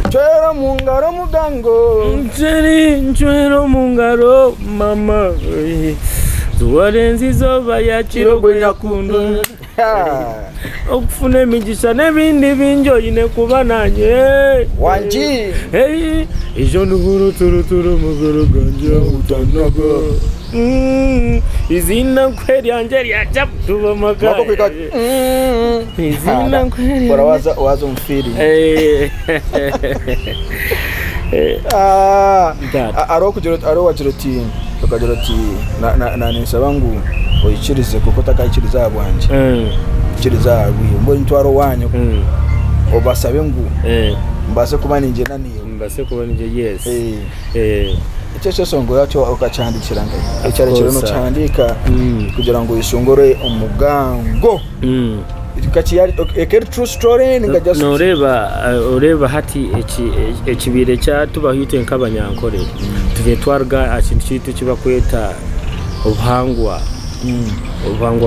Chwera mungaro mugango. Chwera mungaro mama. Tuwarenzi zoba ya chirogwe nyakundu. Okufuna emigisha n'ebindi binjoyine kuba nanye. Wanji. Hey, ejo nuguru turu muguru ganje utanaga. Izina kweli anje ya chaptuba maka. Wako kwika. Izina kweli. Bora waza umfiri. Aro wajiroti tukajiroti na nisabangu oyikirize kuko takayikiriza abwanje. Kiriza abwi ngo ntwaro wanyu. Obasabe ngu. Mbase kuba ninje naniyo. Mbase kuba ninje yes. Icyo songo yacho ukacandikira ngo icyare kiro no cyandika kugira ngo isongore umugango. Kachi yari ekeri true story ninga just noreba hati ekibire cya tubahite nk'abanyankore tuve twarga akintu cyito kiba kweta ubuhangwa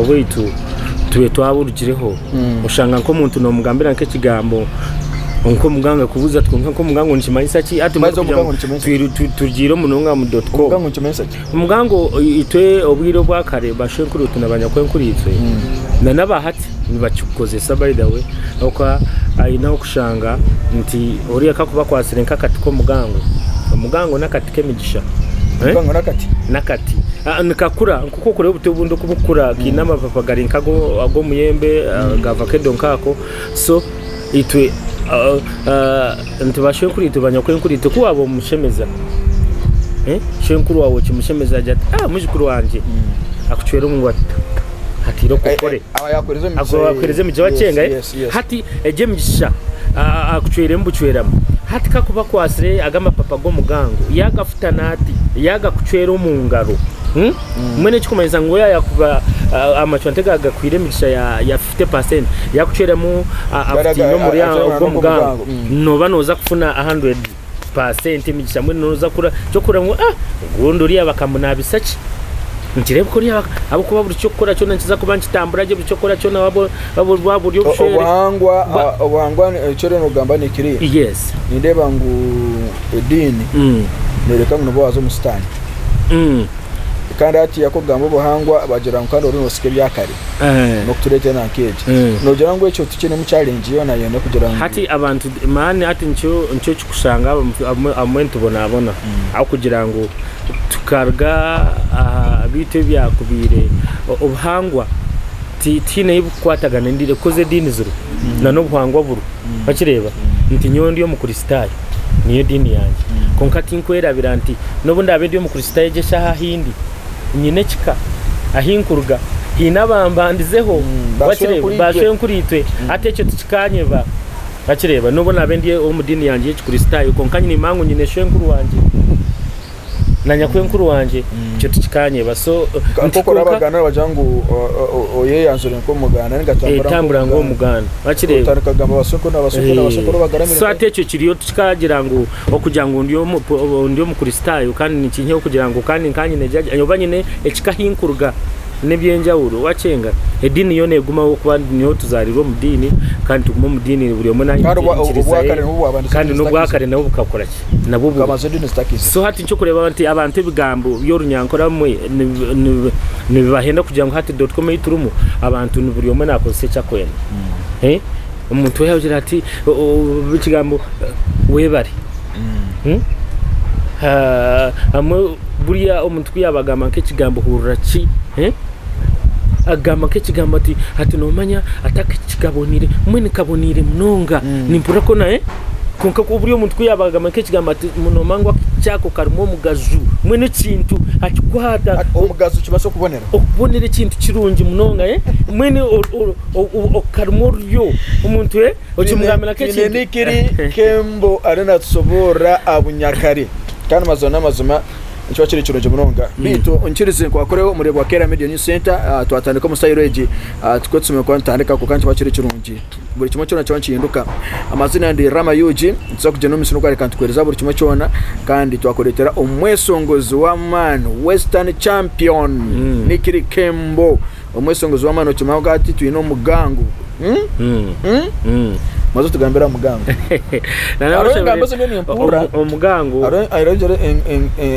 bwitu tuwe twaburukireho ushanga nko muntu no mugambira nke kigambo onko muganga kubuza twonka ko mugango nchimanyisa ki ati tujiro munonga mu.com mugango nchimanyisa ki mugango itwe obwiro bwa kare bashenkuru tunabanya kwenkuritwe na nabahati nibachukozesa by the way oka ayina okushanga nti ori akakuba kwasire nkakati ko mugango nakati kemigisha mugango nakati nikakura kuko kure ubutebundo kubukura kinama papagari nkago ago muyembe gavakedo nkako so itwe ntibashenkuru tubanya kwenkurite ko abo mushemeza shenkuru wawe kimushemeza jati mujikuru wanje akucwera umungwata hatiro kokore abayakoreze mu jwa cenga hati ejemisha akucwere mbucweramo hati kakuba kwasire agama papa go mugango yagafuta nati yaga kucwera umungaro mwene chikomeza ngo yakuba amachwantega agakwire migisha ya 50% yakucwera mu afiti no muri go mugango no banoza kufuna 100% migisha mwene noza kura cyo kura ngo gondori abakamuna bisachi ntirebe ko riya abo kuba buri cyo kora cyo nkiza kuba nkitamburaje buri cyo kora cyo nabo buri obushere obuhangwa cyo no gamba ni kiri yes ndeba ngo edini nereka ngo bazo mustani kandi ati yakogamba obuhangwa abagira nkando rino sike byakare no kuturete na keje no gira ngo icyo tukene mu challenge yo nayo no kugira ngo hati abantu mani ati ncyo cyukushanga amwe tubona aho kugira ngo tukarga bite byakubire obuhangwa tine ibukwatagana ndire koze dini zuru na no buhangwa buru bakireba nti nyondi yo mu kristayo niyo dini yanje konkati nkwera biranti no bunda abedi yo mu kristayo je shaha hindi nyine kika ahinkurga hinabambandizeho bakireba bashenkuritwe atecyo tukanyeva bakireba no bona abedi yo mu dini yanje y'ikristayo konkanyi ni mangu nyine shenkuru wanje nanya kwenkuru wanje cyo tukikanye baso nkokora abagana bajangu oye yanzure nko mugana ngatambura ngo mugana bakireba utarikagamba basoko n'abasoko bagaramira so atecyo kiriyo tukagira ngo okugira ngo ndiyo mu kristayo kandi ni kinye okugira ngo kandi nkanye nejaje anyobanyine ekikahinkurga nebyenjawuro wacenga edini yone guma wo kuba niho tuzariro mu dini kandi tuguma mu dini buri omwe nayo kandi no bwakare nabo bukakora ki nabo so hati cyo kureba abantu bigambo yorunyankora mwe ne bahenda kugira ngo hati.com iturumu abantu buri omwe nakoze cyakwena umuntu yagira ati bikigambo webare amwe buriya omuntu kuyabagama nk'ikigambo hurura ki agama k'ekigambo ati nomanya atakikabonire mwene kabonire mnonga nimpura ko nae konka ko buriyo muntu kuyabagama k'ekigambo ati munomangwa cyako karimo mugazu mwene kintu akikwata omugazu kibaso kubonera kintu kirungi munonga mwene karimo ryo umuntu okimugamira k'ekintu nikiri kembo arena tsobora abunyakari kandi mazoma Nchwa chiri chuno jumuronga bitu onchirize kwa koreho murebo Kera Media News Center twatandika mu Sairoji tukotsume kwa ntandika ko kanti bachiri chirungi buri kimwe cyona cyanchinduka amazina ndi Rama Yuji nzo kujeno misino kwa kanti kwereza buri kimwe cyona kandi twakoretera omwesongozi wa man Western Champion Nicklee Kembo omwesongozi wa man okimawga ati twino mugangu maze tugambira mugango nanabasha ni impura omugango ayirogere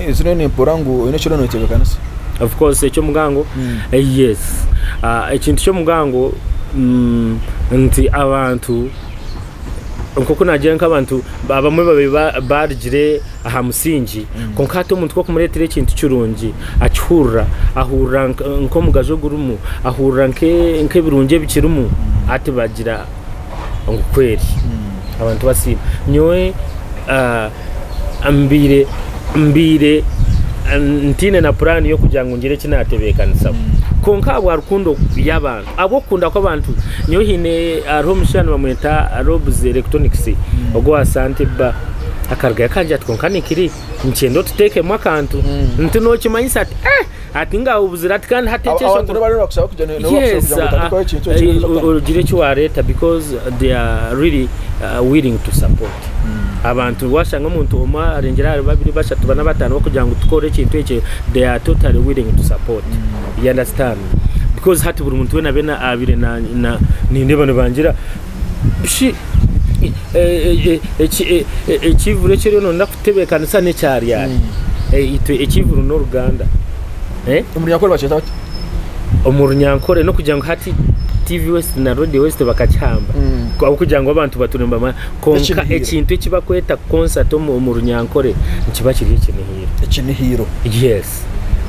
izino ni impura ngo ino kiro notebekana se of course echo mugango yes ekintu cyo mugango nti abantu nkoko nagira nk'abantu abamwe barigire aha musingi konkato umuntu ko kumuretera ikintu cyurungi achurra ahurra nko mugajo gurumu ahurra nke birunge bikirumu ati bagira ngokweri abantu basiba nyowe ambire ntine na plan yo kugira ngo ngire kinatebekanisa konka abwarukundo y'abantu abokunda ko abantu nyo hine aromshana bamweta robes electronics ogo asante ba akarga yakanje atkonka nikiri nchendo tuteke mwakantu ntino kimanyisa ati nga ubuzira kandi hatechesho abantu barero kusaba kujana no bakubwira ngo ugire cyo wareta because they are really willing to support abantu washanga umuntu oma arengera babiri bashatu bana batanu kugira ngo tukore ikintu ece they are totally willing to support you understand because hati buri muntu wena bena abire na nindebano bangira shi ekivuru ekiri no ndakutebekana sane cyari yari itwe ekivuru no Ruganda umuryankore baceta bati umuryankore no kugira ngo hati TV West na Radio West bakachamba kwa kugira ngo abantu baturemba konka ekintu kibakweta concert mu runyankore nkiba kiri ikinihiro yes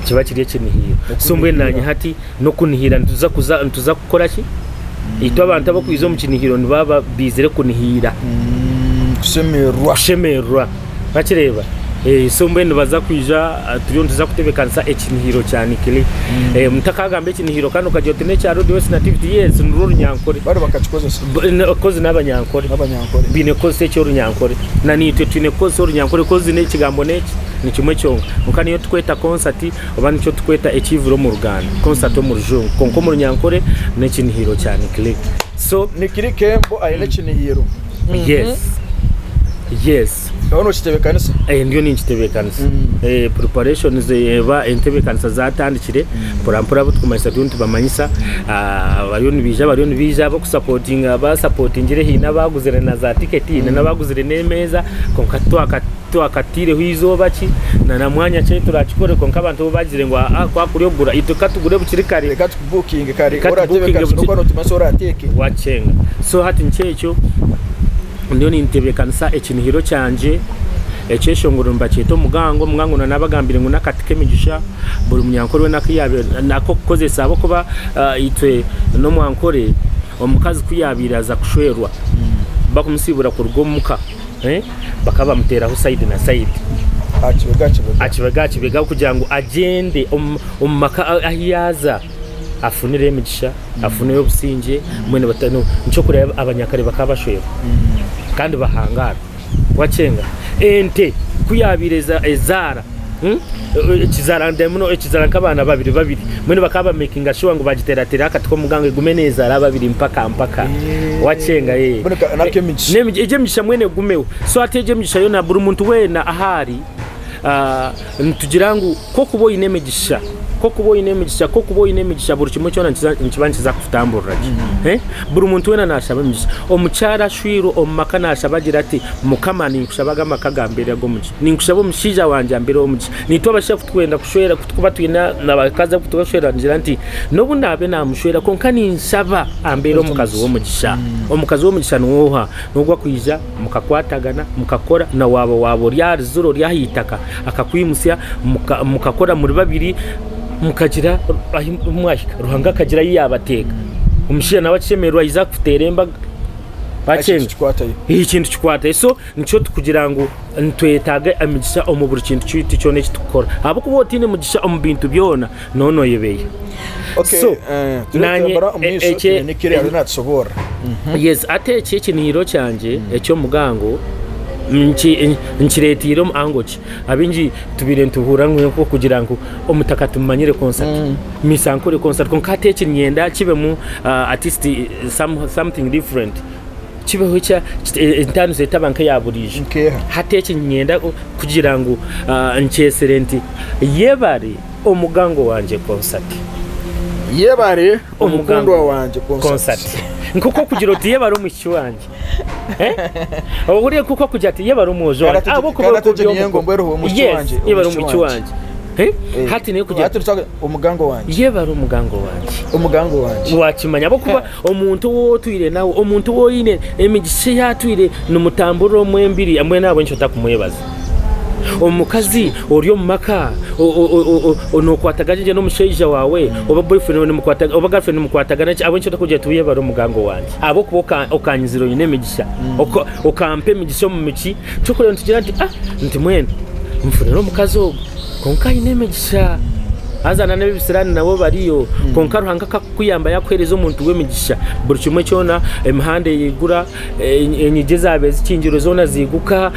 kiba kiri ikinihiro sombwe nanye hati no kunihira ntuza gukora ki ito abantu abo kwizo mu kinihiro nibaba bizere kunihira shemerwa bakireba sombwe nibaza kwija turiyo ntuza kutebekanisa ekinihiro cyane kili mutakagambe ekinihiro kandi ukajyote ne cya Radio West na TV yes nuru nyankore bari bakachikoza kozi n'abanyankore bine kozi cyo runyankore na nitwe tune kozi runyankore kozi ne kigambo neki ni kimwe cyonga mukaniyo tukweta concert obani cyo tukweta ekivuro mu Ruganda concert mu Rujungu konko mu runyankore ne kinihiro cyane kili so nikiri kembo ayine kinihiro yes ono kitebekanisa ndio ni kitebekanisa preparations eba entebekanisa zatandikire purampura butukumayisa tuntu bamanyisa bariyo bija abo supporting aba supportingire hina baguzire na za ticket na baguzire nemeza konka akatire hwizo baki na mwanya cyo turakikore konka abantu bagire ngo kwa kuriyogura itukatugure bukirikare booking kare oratebekanisa no kwano tumasora ateke wacenga so hati nchecho ndio nintebekanisa ekinihiro cyanje ekeshongoro mbacyeto mugango nabagambire ngo nakatike migisha buri munyankore we nakiyabe nako kozesa abo kuba itwe no mwankore omukazi kuyabiraza kushwerwa bakumusibura ku rugomuka bakaba muteraho side na side akibega kugira ngo agende umaka ahiyaza afunire imigisha afunire obusinge mwene batano nco kureba abanyakare bakabashwera kandi bahangara wacenga ente kuyabireza ezara ekizara ndemno ekizara nk'abana babiri mwene bakaba making sure ngo bagiteratera akatiko mugango igume neza ara babiri mpaka wacenga neke migisha mwene gumeho so ateje migisha yo na buri muntu wena ahari ntugirangu ko kubo inemegisha buri kimwe cyona nkibankiza kutamburira buri muntu wena nashaba migisha omucyara shwiro omaka nashaba agira ati mukamani nkushabaga makagambere agomuki ninkushaba omushija wanje ambere omuki nitwa bashafu twenda kushwera kutukuba twina nabakaza kutushwera ngira nti nobu nabe namushwera konka ninsaba ambere omukazi w'omugisha nuha nugwa kwija mukakwatagana mukakora na wabo ryari zuro ryahitaka akakwimusya mukakora muri babiri mukagira umwashika ruhanga kagira yabateka umushira nawe cemerwa iza kuteremba bacenga ikintu kikwataye so nico tukugira ngo ntwetaga amigisha omuburi kintu cyiti cyone kitukora abo kubotine mugisha omubintu byona nono yebeye so nanye nikiri ari natsobora yes ateke ikiniro cyanje ecyo mugango nchiretiro angochi abinji tubire ntuhura nk'uko kugira ngo omutaka tumanyire concert misankore concert konkate kinyenda kibe mu artist something different kibe hocha intanu zetabanka yaburije hateke nyenda kugira ngo ncheserenti yebare omugango wanje concert yebare omugango wanje concert nkuko kugira uti yebara umushyi wanje uburiye kuko kugira ati yebara umujo abo ko yebara umushyi wanje hati ne kugira umugango wanje yebara umugango wanje wakimanya abo kuba omuntu wo twire nawe omuntu wo ine emigishe yatwire numutamburo mwembiri amwe nabo nshota kumuyebaza omukazi oriyo mumaka onokwatagaje n'omushaija wawe oba boyfriend n'omukwataga oba girlfriend n'omukwatagana abo nshota kugira tuye baro mugango wanje abo kuboka okanyiziro ine migisha okampe migisha mu miki cyo ntugira nti mwene mfune n'omukazi ogo konka ine migisha azana n'ebisirani nabo bariyo konka ruhanga kakuyamba yakwereza umuntu w'emigisha buri kimwe cyona emihande yigura enyige zabe zikingiro zona ziguka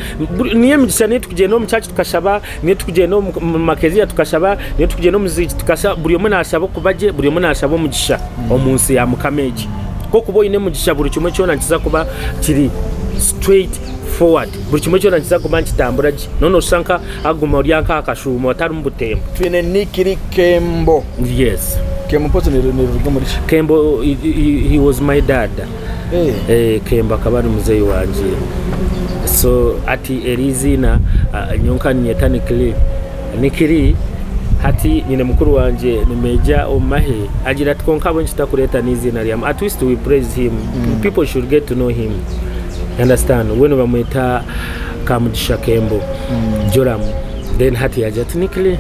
niye migisha ne tukugenda mu cyacu tukashaba ne tukugenda mu makeziya tukashaba ne tukugenda mu muziki tukashaba buri umwe nashaba kubaje buri umwe nashaba umugisha omunsi ya mukameji ko kubo ine mugisha buri kimwe cyona nkiza kuba kiri straight forward buri kimwe cyona nkiza kuba nkitamburaje none usanka aguma uri yanka akashuma atari mubutembo twine Nicklee Kembo. Yes, Kembo poto ne muri Kembo he was my dad. Kembo akabari muzeyi wanje so ati erizina nyonka nyeta Nicklee hati nyine mukuru wanje ni Meja Omahe agira tkonka abo nshitakureta n'izina lyam at least we praise him. People should get to know him. Understand when bamwita Kamugisha Kembo Joram then hati ajati Nicklee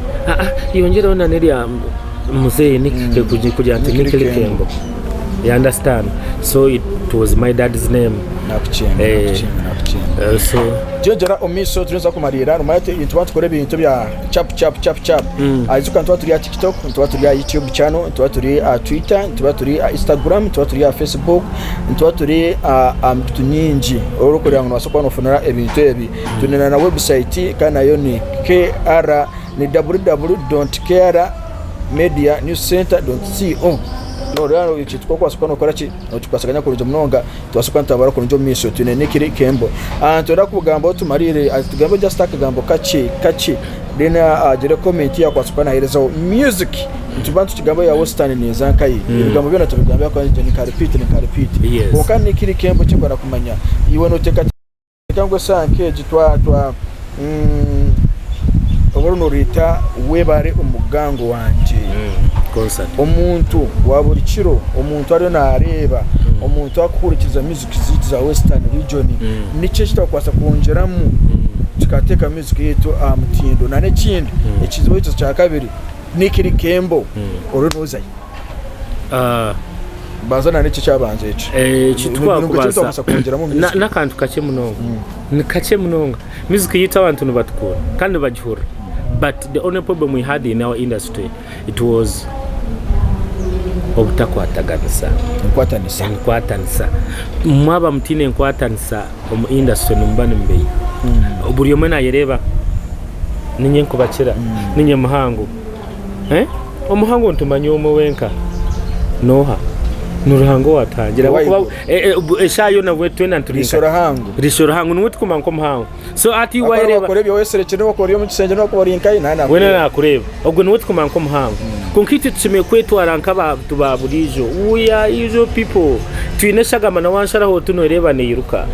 yongera ona neria muzeyi Nicklee kuja ati Nicklee Kembo. You understand? So it was my dad's name. So jera omiso tunza kumarira rumayete into what kore bintu bya chap azuka ntwa turi TikTok ntwa turi YouTube channel ntwa turi Twitter ntwa turi Instagram ntwa turi Facebook ntwa turi tunyinji orukuri ngo wasoko nofunara ebintu ebi tunena na website kana yo ni KR ni www.krmedianewscenter.co Lorano ikitwa kwa sokano korachi tukasaganya kurujo mnonga twasuka ntabara kurujo miso tune Nicklee Kembo antoda kubugamba tumarire atugambo just akagambo kachi dena agire comment ya kwa sokana hereza music tubantu kigambo ya western neza nkayi ibigambo byona tubigamba kwa ni repeat oka Nicklee Kembo kimbara kumanya iwe no teka kango sanke gitwa obono rita webare umugango wanje omuntu waburi kiro omuntu ari nareba omuntu akurikiza music za western region nice kitakwasa kongeramo tukateka music yetu amutindo nane kindi ekizibo cyo cya kabiri Nicklee Kembo oronozayi bazana n'iki cyabanze kitwa kubasa nakantu kake munonga nikache munonga music yita abantu nibatukura kandi bagihura but the only problem we had in our industry it was obutakwataganisa mwaba mtine nkwatanisa mu industry numbane mbeyi buri umwe nayereba ninye nkubakira ninye muhango omuhango ntumanyo mu wenka noha nuruhango watangira eshayo na wetu nanturinka rishorahango nuwe tukumanko muhango so ati wayereba koreba weserekene bakoriyo mu kisenge no kubarinka nana wena nakureba ubwo nuwe tukumanko muhango konkiti tume kwetu aranka ba tubaburijo uya izo people twineshaga mana wanshara ho tunoreba ne yiruka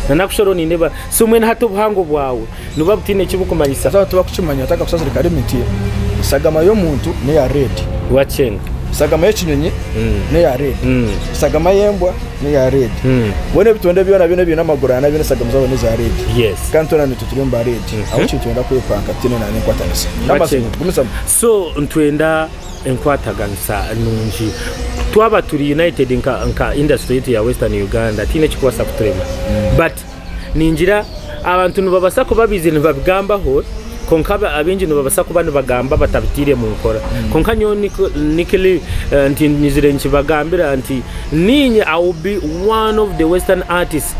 nanakushoro ni neba so mwene hato buhango bwawe nuba butine kibukumanyisa za tuba kucimanya ataka kusazira kare miti sagama yo muntu ne ya red wachenga sagama y'ekinyonyi ne ya red sagama y'embwa ne ya red wone bitonde byona bino n'amagurana bino sagama zawo ne za red yes kantona nituturimba red aho kitwenda kwepanka tine na nkwatanisa n'amaso so ntwenda enkwataganisa nunji twaba turi united nka industry ya western Uganda tine kikwasa kutrema but ninjira abantu nubabasa ko babizi nibabigamba konkaba abenji nubabasa ko bano bagamba batabitire mu nkora konkanyo Nicklee nti nizire nkibagambira anti ninye I will be one of the western artists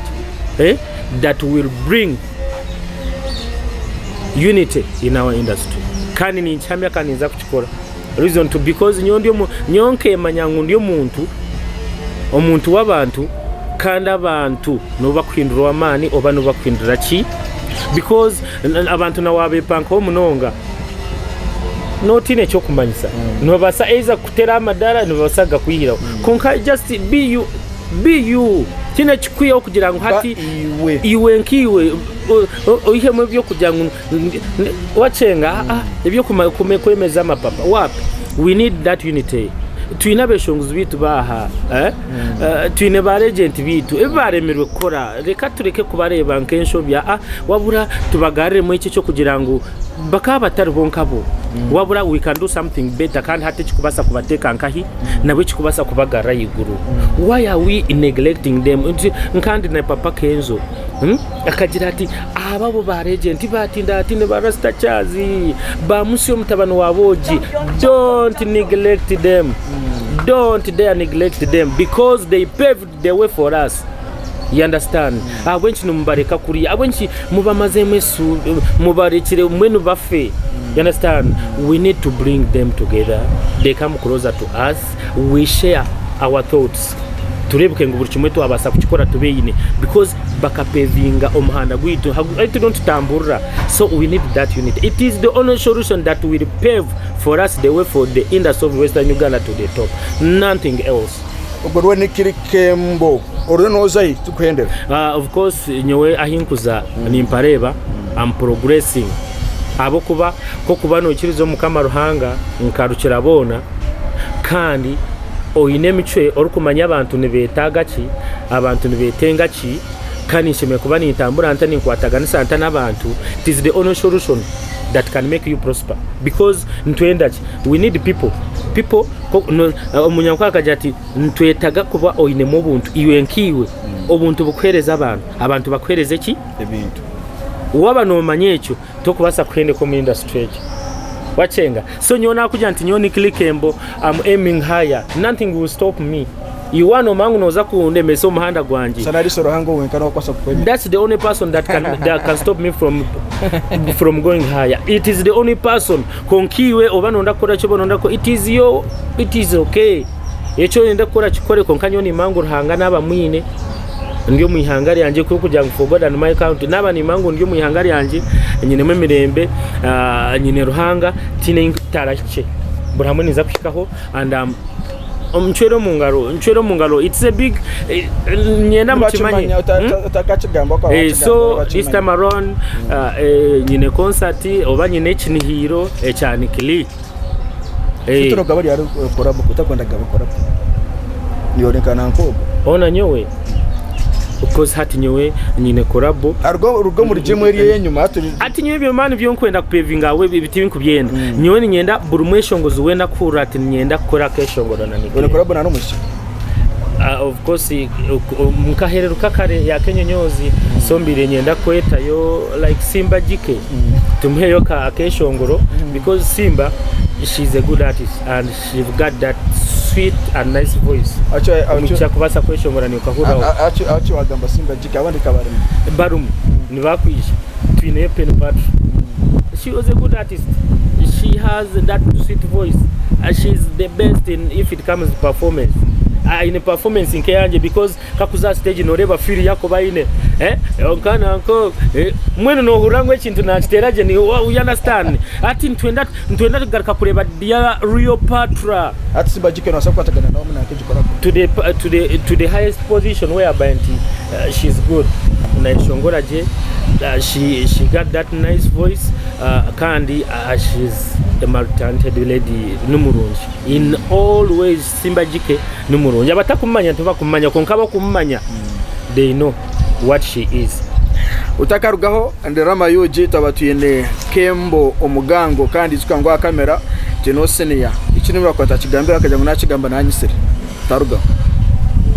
that will bring unity in our industry kandi ni nchamya kandi nza kuchikora reason to because nyonke manyangu ndio omuntu w'abantu kandi abantu no bakwindura amani oba no bakwindura ki because abantu na wabepanka omunonga notine cyo kumanyisa no basa eza kutera amadara no basaga kuyihira konka just be you be you kine chikwiye kugira ngo hati iwe nkiwe oyihemo byo kugira ngo wacenga ibyo kwemeza amapapa wapi. We need that unity. Twina beshonguzi bitu baha twine ba regent bitu baremerwe gukora reka tureke kubareba nkensho bya wabura tubagarire mu iki cyo kugira ngo bakaba batari bonkabo wabura we can do something better kandi hati kikubasa kubateka nkahi nawe kikubasa kubagara yiguru. Why are we neglecting them? Nkandi na papa Kenzo akagira ati ababo ba regent batinda ati ne barasta chazi ba musyo mutabano waboji. Don't neglect them. Don't dare neglect them because they paved the way for us. You understand? Abenshi numbareka kuri abenshi mubamaze mesu mubarekire mwenu bafe. You understand? We need to bring them together. They come closer to us. We share our thoughts. Turebuke ngo buri kimwe twabasa kukikora tubeyine because bakapevinga omuhanda gwitu I don't tamburra. So we need that unity. It is the only solution that will pave for us the way for the industry of Western Uganda to the top. Nothing else. Ogorwe nikirikembo orunozai tukwendera. Of course nyowe ahinkuza nimpareba I'm progressing. Abo kuba ko kubano kirizo mukama ruhanga nkarukira bona kandi oyine michwe orukumanya abantu nebetaga ki abantu nebetenga ki kandi nshimye kuba nitambura anta ninkwataganisa anta nabantu. It is the only solution that can make you prosper because ntwenda ki we need people omunyakwaka jati ntwetaga kuba oyine mu buntu iwe nkiwe obuntu bukwereza abantu bakwereze ki ebintu waba no manyecho tokubasa kwende ko mu industry wachenga. So nyona kuja nti nyoni Nicklee I'm aiming higher. Nothing will stop me. Iwano mangu noza kuunde meso muhanda gwanji. Sanari soro hango wenkana kwasa kweme. That's the only person that can stop me from going higher. It is the only person konkiwe obano ndakora cyo ndako it is okay. Echo ndakora chikore konkanyoni mangu ruhanga naba mwine ndiyo muihangari yanje kujya for God and my country naba ni mangu ndiyo muihangari yanje nyine memirembe nyine ruhanga tine tarache burahamwe niza kwikaho and mchwero mungaro it's a big nyena mchimanye utakachigamba kwa so this time around nyine concert oba nyine kinihiro cha Nicklee Fitoro gabari yari korabo kutakwenda gaba korabo niyonekana nkobo ona nyowe because hati nyowe nyine korabo rugo muri gym area yenyuma ati nyowe byo mani byo nkwenda kupevinga we biti binkubyenda nyowe nyenda buri mweshongozi wenda kura ati nyenda kora keshongoro na Nicklee korabo na mushi of course mukahereruka kare ya kenyonyozi sombire nyenda kweta yo like Simba jike tumheyo ka keshongoro because Simba she's a good artist and she's got that sweet and nice voice. Acha kubasa kweshongora ni ukahura acha wagamba Simba jike abandi kabarimo barum ni bakwisha twine pen but she was a good artist. She has that sweet voice and she's the best in if it comes to performance. In a performance in Kenya because kakuza stage noreba feel yako baine onkana anko mwene no hurangwe chintu na chiteraje ni you understand ati ntwenda kugaruka kureba dia real patra ati Simba jike no sakwatagana na omuna akijikora to the highest position where banti she's good na shongora je she got that nice voice kandi she's a multi-talented lady numurunji in all ways. Simba jike numurunji abatakumanya tubakumanya konkaba kumanya they know what she is. Utakarugaho nderama yoje tabatuyene Kembo omugango kandi tukangwa kamera tenosenia ikintu bakwata kigambira akajya ngo nakigamba nanyisire taruga